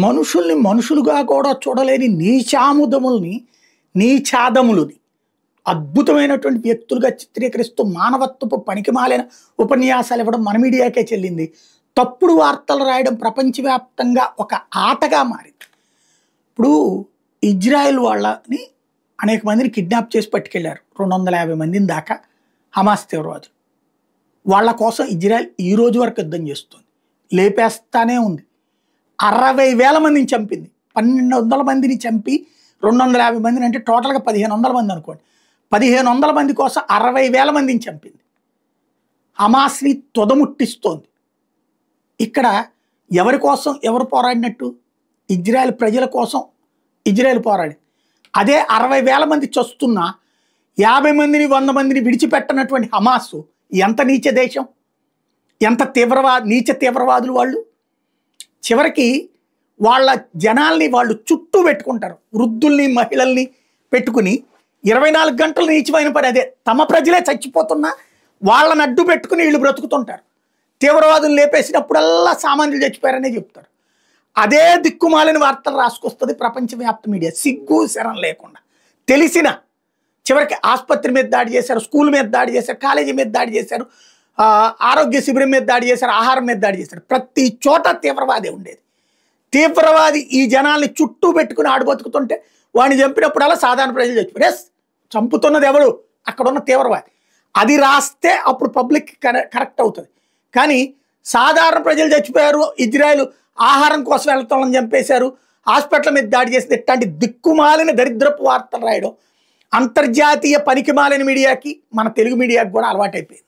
మనుషుల్ని మనుషులుగా కూడా చూడలేని నీచాముదముల్ని, నీచాదములని అద్భుతమైనటువంటి వ్యక్తులుగా చిత్రీకరిస్తూ మానవత్వపు పనికిమాలిన ఉపన్యాసాలు ఇవ్వడం మన మీడియాకే చెల్లింది. తప్పుడు వార్తలు రాయడం ప్రపంచవ్యాప్తంగా ఒక ఆటగా మారింది. ఇప్పుడు ఇజ్రాయెల్ వాళ్ళని అనేక మందిని కిడ్నాప్ చేసి పట్టుకెళ్లారు. 250 మందిని దాకా హమాస్ తీవ్రవాదులు. వాళ్ళ కోసం ఇజ్రాయెల్ ఈ రోజు వరకు యుద్ధం చేస్తుంది. లేపేస్తానే ఉంది. 60,000 మందిని చంపింది. 1,200 మందిని చంపి 250 మందిని అంటే టోటల్గా 1,500 మంది అనుకోండి. 1,500 మంది కోసం 60,000 మందిని చంపింది. హమాస్ని తొదముట్టిస్తోంది. ఇక్కడ ఎవరి కోసం ఎవరు పోరాడినట్టు? ఇజ్రాయెల్ ప్రజల కోసం ఇజ్రాయెల్ పోరాడింది. అదే 60,000 మంది చస్తున్నా 50 మందిని 100 మందిని విడిచిపెట్టనటువంటి హమాస్ ఎంత నీచ దేశం, ఎంత నీచ తీవ్రవాదులు వాళ్ళు. చివరికి వాళ్ళ జనాల్ని వాళ్ళు చుట్టూ పెట్టుకుంటారు. వృద్ధుల్ని మహిళల్ని పెట్టుకుని 24 గంటలు నీచమైన పని అదే. తమ ప్రజలే చచ్చిపోతున్నా వాళ్ళని అడ్డు పెట్టుకుని వీళ్ళు బ్రతుకుతుంటారు. తీవ్రవాదులు లేపేసినప్పుడల్లా సామాన్యులు చచ్చిపోయారనే చెప్తారు. అదే దిక్కుమాలిన వార్తలు రాసుకొస్తుంది ప్రపంచవ్యాప్త మీడియా, సిగ్గు శరం లేకుండా. తెలిసిన చివరికి ఆసుపత్రి మీద దాడి చేశారు, స్కూల్ మీద దాడి చేశారు, కాలేజీ మీద దాడి చేశారు, ఆరోగ్య శిబిరం మీద దాడి చేశారు, ఆహారం మీద దాడి చేశారు. ప్రతి చోట తీవ్రవాదే ఉండేది. తీవ్రవాది ఈ జనాల్ని చుట్టూ పెట్టుకుని ఆడబతుకుతుంటే వాడిని చంపినప్పుడల్లా సాధారణ ప్రజలు చచ్చిపోయారు. ఎస్, చంపుతున్నది ఎవరు? అక్కడ ఉన్న తీవ్రవాది. అది రాస్తే అప్పుడు పబ్లిక్ కరెక్ట్ అవుతుంది. కానీ సాధారణ ప్రజలు చచ్చిపోయారు, ఇజ్రాయెల్ ఆహారం కోసం వెళ్తామని చంపేశారు, హాస్పిటల్ మీద దాడి చేసింది, ఇట్లాంటి దిక్కుమాలిన దరిద్రపు వార్తలు రాయడం అంతర్జాతీయ పనికిమాలిన మీడియాకి, మన తెలుగు మీడియాకి కూడా అలవాటైపోయింది.